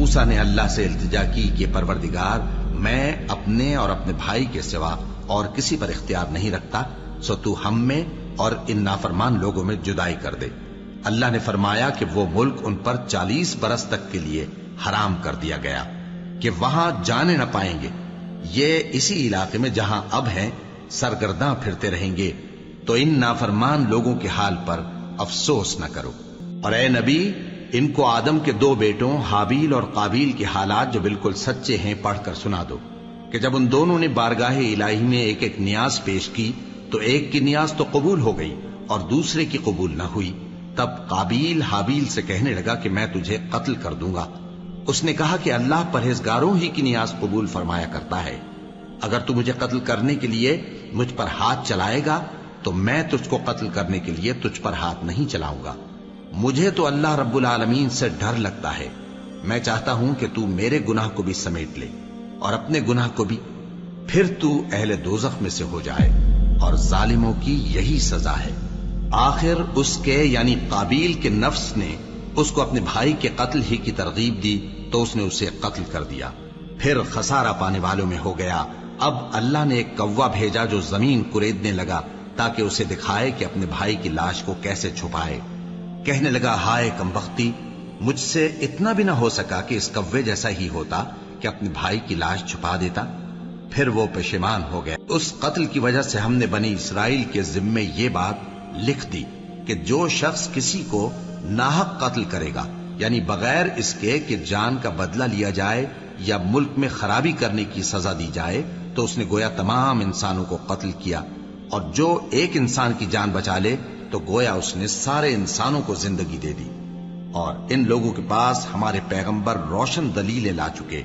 موسیٰ نے اللہ سے التجا کی کہ پروردگار میں اپنے اور اپنے بھائی کے سوا اور کسی پر اختیار نہیں رکھتا، سو تو ہم میں اور ان نافرمان لوگوں میں جدائی کر دے۔ اللہ نے فرمایا کہ وہ ملک ان پر 40 برس تک کے لیے حرام کر دیا گیا کہ وہاں جانے نہ پائیں گے۔ یہ اسی علاقے میں جہاں اب ہیں سرگرداں پھرتے رہیں گے، تو ان نافرمان لوگوں کے حال پر افسوس نہ کرو۔ اور اے نبی، ان کو آدم کے 2 بیٹوں حابیل اور قابیل کے حالات جو بالکل سچے ہیں پڑھ کر سنا دو کہ جب ان دونوں نے بارگاہ الہی میں ایک ایک نیاز پیش کی تو ایک کی نیاز تو قبول ہو گئی اور دوسرے کی قبول نہ ہوئی۔ تب قابیل حابیل سے کہنے لگا کہ میں تجھے قتل کر دوں گا۔ اس نے کہا کہ اللہ پرہیزگاروں ہی کی نیاز قبول فرمایا کرتا ہے، اگر تو مجھے قتل کرنے کے لیے مجھ پر ہاتھ چلائے گا تو میں تجھ کو قتل کرنے کے لیے تجھ پر ہاتھ نہیں چلاؤں گا۔ مجھے تو اللہ رب العالمین سے ڈر لگتا ہے، میں چاہتا ہوں کہ تو میرے گناہ کو بھی سمیٹ لے اور اپنے گناہ کو بھی، پھر تو اہل دوزخ میں سے ہو جائے، اور ظالموں کی یہی سزا ہے۔ آخر اس کے یعنی قابیل کے نفس نے اس کو اپنے بھائی کے قتل ہی کی ترغیب دی تو اس نے اسے قتل کر دیا، پھر خسارہ پانے والوں میں ہو گیا۔ اب اللہ نے ایک کوا بھیجا جو زمین کریدنے لگا تاکہ اسے دکھائے کہ اپنے بھائی کی لاش کو کیسے چھپائے۔ کہنے لگا ہائے کمبختی، مجھ سے اتنا بھی نہ ہو سکا کہ اس کوے جیسا ہی ہوتا کہ اپنے بھائی کی لاش چھپا دیتا۔ پھر وہ پشیمان ہو گیا۔ اس قتل کی وجہ سے ہم نے بنی اسرائیل کے ذمے یہ بات لکھ دی کہ جو شخص کسی کو ناحق قتل کرے گا، یعنی بغیر اس کے کہ جان کا بدلہ لیا جائے یا ملک میں خرابی کرنے کی سزا دی جائے، تو اس نے گویا تمام انسانوں کو قتل کیا، اور جو ایک انسان کی جان بچا لے تو گویا اس نے سارے انسانوں کو زندگی دے دی۔ اور ان لوگوں کے پاس ہمارے پیغمبر روشن دلیلیں لا چکے،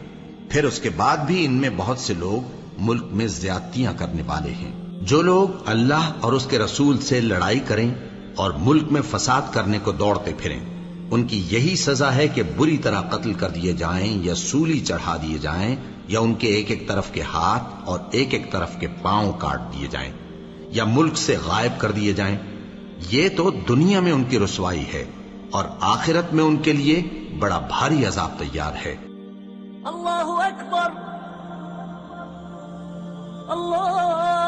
پھر اس کے بعد بھی ان میں بہت سے لوگ ملک میں زیادتیاں کرنے والے ہیں۔ جو لوگ اللہ اور اس کے رسول سے لڑائی کریں اور ملک میں فساد کرنے کو دوڑتے پھریں، ان کی یہی سزا ہے کہ بری طرح قتل کر دیے جائیں یا سولی چڑھا دیے جائیں، یا ان کے ایک ایک طرف کے ہاتھ اور ایک ایک طرف کے پاؤں کاٹ دیے جائیں، یا ملک سے غائب کر دیے جائیں۔ یہ تو دنیا میں ان کی رسوائی ہے، اور آخرت میں ان کے لیے بڑا بھاری عذاب تیار ہے۔ اللہ اکبر، اللہ